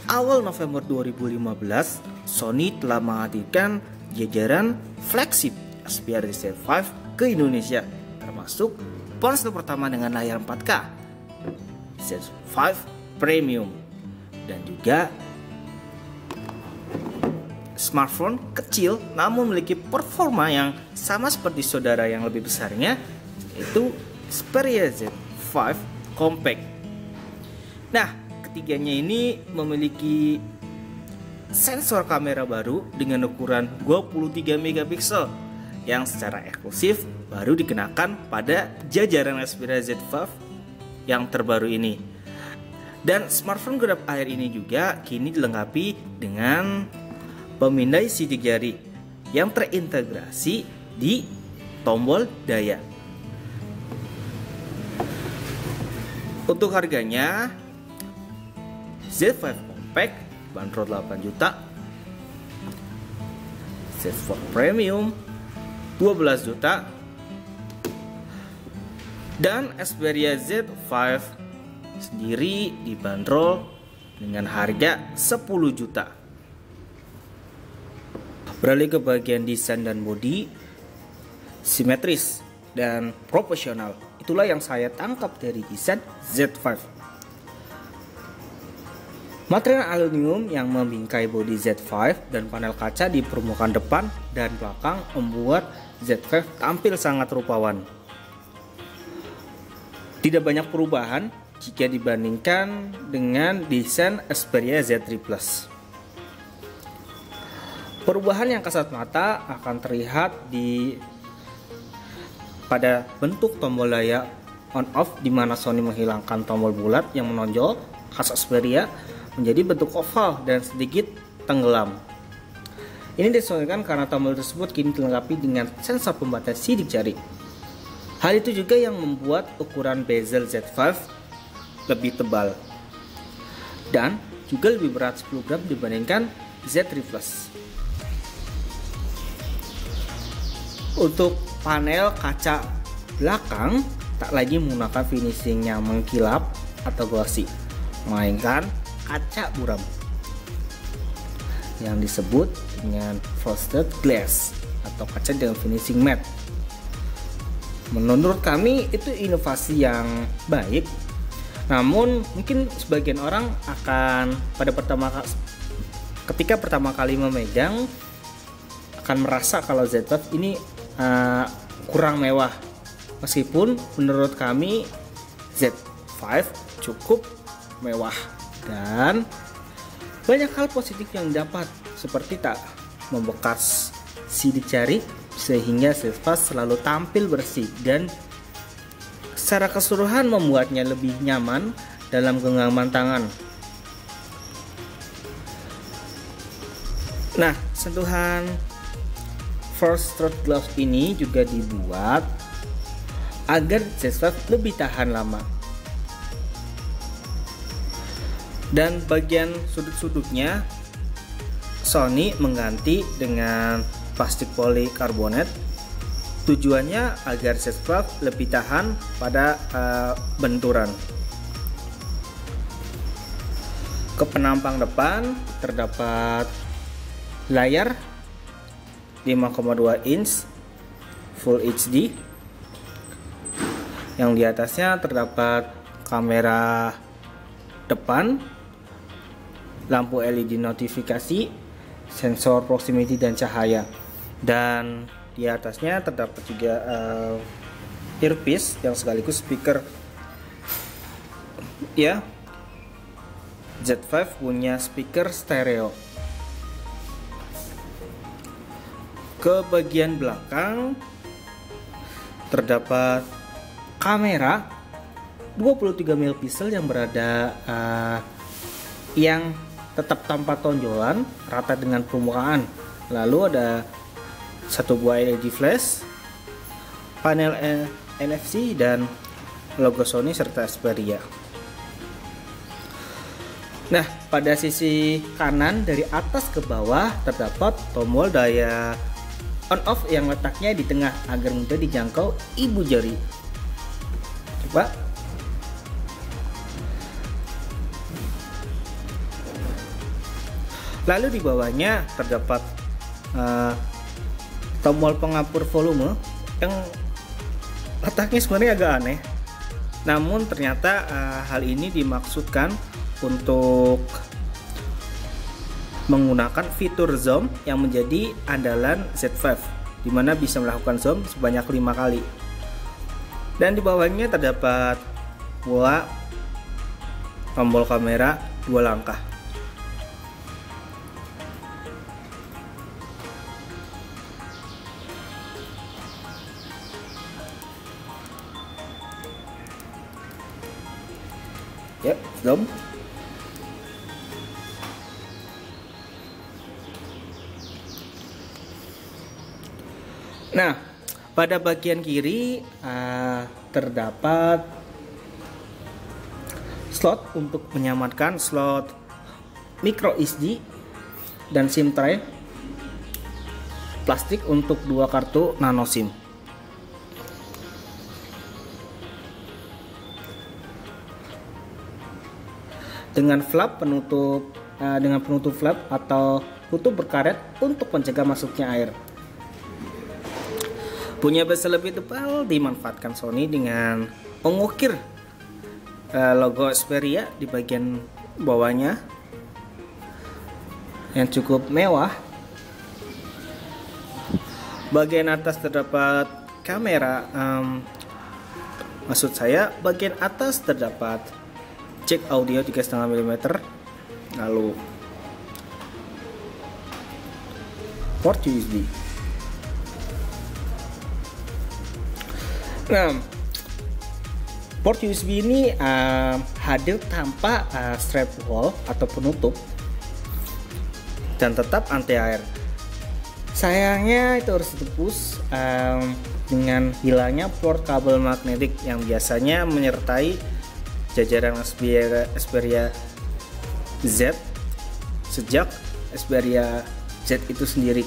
awal November 2015, Sony telah menghadirkan jajaran flagship Xperia Z5 ke Indonesia, termasuk ponsel pertama dengan layar 4K, Z5 Premium, dan juga smartphone kecil namun memiliki performa yang sama seperti saudara yang lebih besarnya, yaitu Xperia Z5 Compact. Nah, ketiganya ini memiliki sensor kamera baru dengan ukuran 23 megapiksel yang secara eksklusif baru dikenakan pada jajaran Xperia Z5 yang terbaru ini. Dan smartphone genggam air ini juga kini dilengkapi dengan pemindai sidik jari yang terintegrasi di tombol daya. Untuk harganya, Z5 Compact bandrol 8 juta, Z4 Premium 12 juta, dan Xperia Z5 sendiri dibanderol dengan harga 10 juta. Beralih ke bagian desain dan bodi, simetris dan proporsional. Itulah yang saya tangkap dari desain Z5. Material aluminium yang membingkai bodi Z5 dan panel kaca di permukaan depan dan belakang membuat Z5 tampil sangat rupawan. Tidak banyak perubahan jika dibandingkan dengan desain Xperia Z3 Plus. Perubahan yang kasat mata akan terlihat pada bentuk tombol daya on off, di mana Sony menghilangkan tombol bulat yang menonjol khas Xperia menjadi bentuk oval dan sedikit tenggelam. Ini disesuaikan karena tombol tersebut kini dilengkapi dengan sensor pembatas sidik jari. Hal itu juga yang membuat ukuran bezel Z5 lebih tebal dan juga lebih berat 10 gram dibandingkan Z3 Plus. Untuk panel kaca belakang tak lagi menggunakan finishing yang mengkilap atau glossy, melainkan kaca buram yang disebut dengan frosted glass atau kaca dengan finishing matte. Menurut kami itu inovasi yang baik, namun mungkin sebagian orang akan ketika pertama kali memegang akan merasa kalau Z5 ini kurang mewah. Meskipun menurut kami Z5 cukup mewah dan banyak hal positif yang dapat, seperti tak membekas sidik jari sehingga Z5 selalu tampil bersih dan secara keseluruhan membuatnya lebih nyaman dalam genggaman tangan. Nah, sentuhan Force Stroke Gloves ini juga dibuat agar Z5 lebih tahan lama. Dan bagian sudut-sudutnya Sony mengganti dengan plastik polikarbonat. Tujuannya agar Z5 lebih tahan pada benturan. Ke penampang depan terdapat layar 5,2 inch Full HD yang di atasnya terdapat kamera depan, lampu LED notifikasi, sensor proximity dan cahaya, dan di atasnya terdapat juga earpiece yang sekaligus speaker. Ya, Z5 punya speaker stereo. Ke bagian belakang terdapat kamera 23 megapiksel yang berada yang tetap tanpa tonjolan, rata dengan permukaan. Lalu ada satu buah LED flash, panel NFC dan logo Sony serta Xperia. Nah, pada sisi kanan dari atas ke bawah terdapat tombol daya on off yang letaknya di tengah agar mudah dijangkau ibu jari. Coba. Lalu di bawahnya terdapat tombol pengatur volume yang letaknya sebenarnya agak aneh. Namun ternyata hal ini dimaksudkan untuk menggunakan fitur zoom yang menjadi andalan Z5, di mana bisa melakukan zoom sebanyak 5 kali. Dan di bawahnya terdapat pula tombol kamera 2 langkah. Yep, zoom. Nah, pada bagian kiri terdapat slot untuk menyamarkan slot micro SD dan SIM tray plastik untuk 2 kartu nano SIM. Dengan flap penutup flap atau tutup berkaret untuk mencegah masuknya air. Punya bezel lebih tebal dimanfaatkan Sony dengan mengukir logo Xperia di bagian bawahnya yang cukup mewah. Bagian atas terdapat kamera, maksud saya bagian atas terdapat jack audio 3,5 mm, lalu port USB. Nah, port USB ini hadir tanpa strap wall atau penutup dan tetap anti air. Sayangnya itu harus ditebus dengan hilangnya port kabel magnetik yang biasanya menyertai jajaran Xperia Z sejak Xperia Z itu sendiri.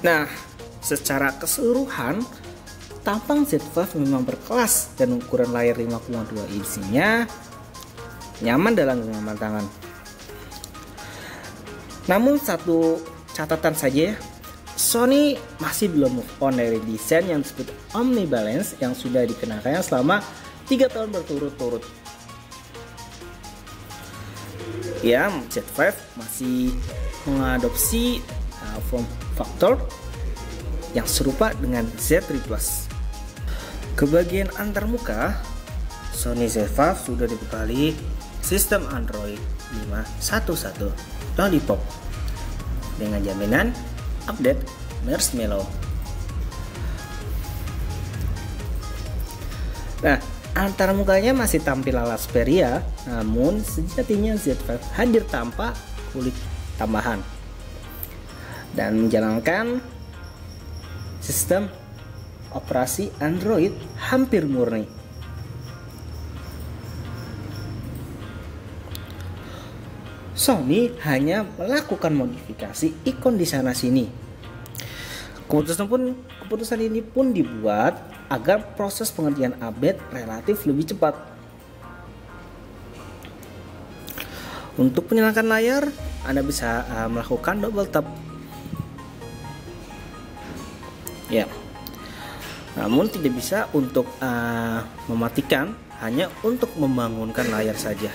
Nah, secara keseluruhan tampang Z5 memang berkelas dan ukuran layar 5,2 insinya nyaman dalam genggaman tangan. Namun satu catatan saja, Sony masih belum move on dari desain yang disebut Omnibalance yang sudah dikenakannya selama 3 tahun berturut-turut. Ya, Z5 masih mengadopsi form factor yang serupa dengan Z3 Plus. Ke bagian antarmuka, Sony Z5 sudah dibekali sistem Android 5.1.1 Lollipop dengan jaminan update Marshmallow. Nah, antarmukanya masih tampil ala Xperia, namun sejatinya Z5 hadir tanpa kulit tambahan dan menjalankan sistem operasi Android hampir murni. Sony hanya melakukan modifikasi ikon di sana sini. Keputusan ini pun dibuat agar proses pengerjaan update relatif lebih cepat. Untuk menyalakan layar, Anda bisa melakukan double tap. Ya, namun tidak bisa untuk mematikan, hanya untuk membangunkan layar saja.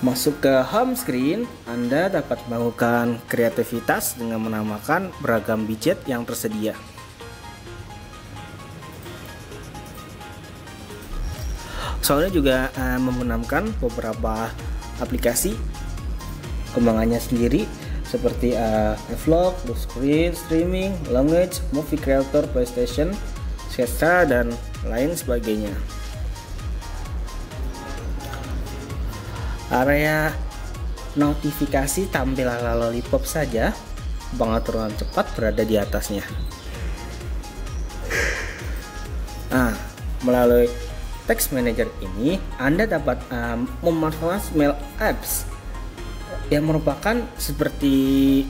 Masuk ke home screen, Anda dapat melakukan kreativitas dengan menambahkan beragam widget yang tersedia. Soalnya juga memenamkan beberapa aplikasi kembangannya sendiri seperti vlog, blue screen, streaming, language, movie creator, PlayStation, etc. dan lain sebagainya. Area notifikasi tampil ala Lollipop saja, pengaturan cepat berada di atasnya. Nah, melalui Text Manager ini Anda dapat memanfaatkan Mail Apps yang merupakan seperti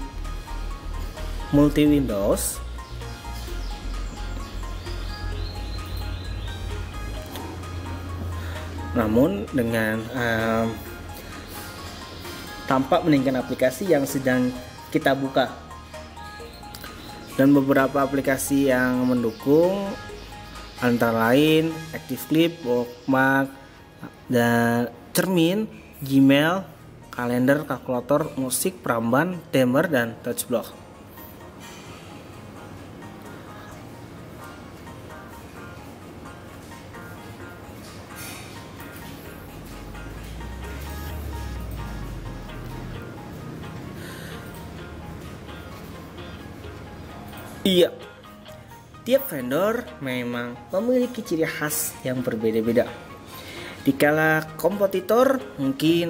multi Windows namun dengan tampak meningkatkan aplikasi yang sedang kita buka. Dan beberapa aplikasi yang mendukung antara lain ActiveClip, Bookmark, dan Cermin, Gmail, kalender, kalkulator, musik, peramban, timer, dan touchblock. Iya, tiap vendor memang memiliki ciri khas yang berbeda-beda. Dikala kompetitor mungkin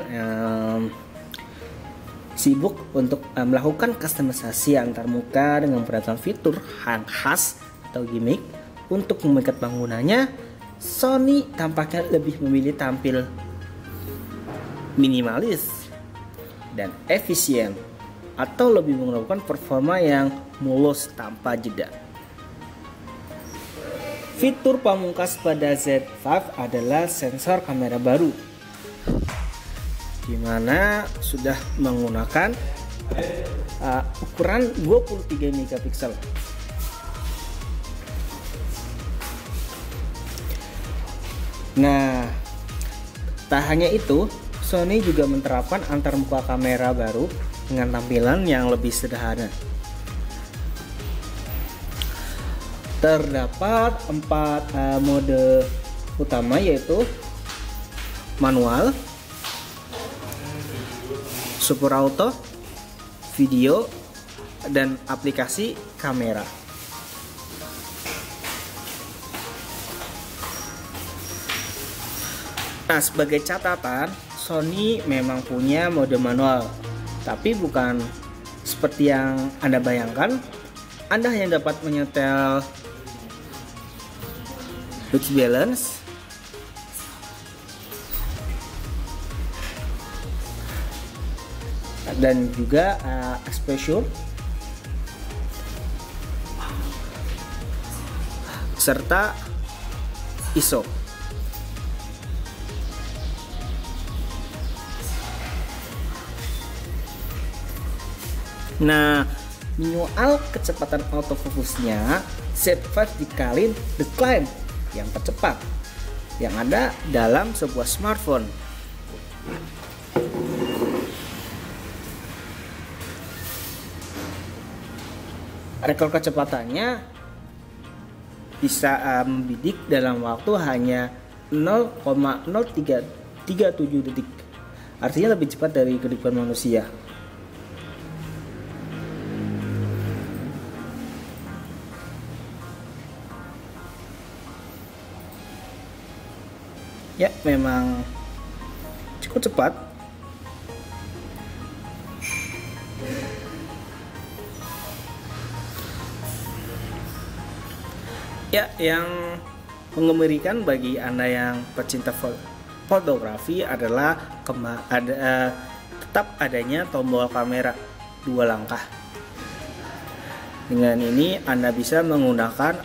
sibuk untuk melakukan customisasi antar muka dengan beragam fitur yang khas atau gimmick untuk memikat penggunanya, Sony tampaknya lebih memilih tampil minimalis dan efisien, atau lebih menggunakan performa yang mulus tanpa jeda. Fitur pamungkas pada Z5 adalah sensor kamera baru, di mana sudah menggunakan ukuran 23 megapiksel. Nah, tak hanya itu, Sony juga menerapkan antar muka kamera baru dengan tampilan yang lebih sederhana. Terdapat 4 mode utama, yaitu manual, super auto, video, dan aplikasi kamera. Nah, sebagai catatan, Sony memang punya mode manual, tapi bukan seperti yang Anda bayangkan. Anda hanya dapat menyetel which balance, dan juga exposure, serta ISO. Nah, menyoal kecepatan autofocusnya, Z5 dikalin decline yang tercepat yang ada dalam sebuah smartphone. Rekor kecepatannya bisa membidik dalam waktu hanya 0,0337 detik. Artinya lebih cepat dari kehidupan manusia. Ya, memang cukup cepat. Ya, yang mengembirakan bagi Anda yang pecinta fotografi adalah tetap adanya tombol kamera 2 langkah. Dengan ini Anda bisa menggunakan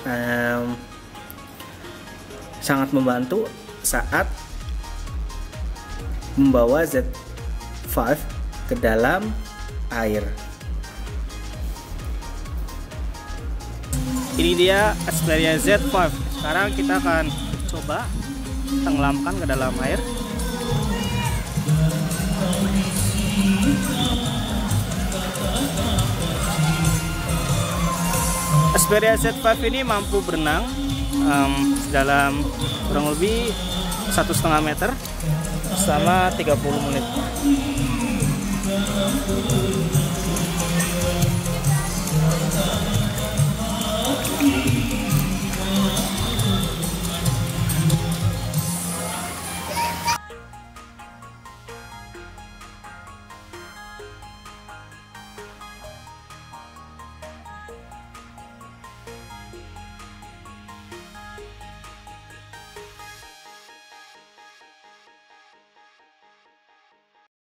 sangat membantu saat membawa Z5 ke dalam air. Ini dia Xperia Z5. Sekarang kita akan coba tenggelamkan ke dalam air. Xperia Z5 ini mampu berenang dalam kurang lebih 1,5 meter selama 30 menit.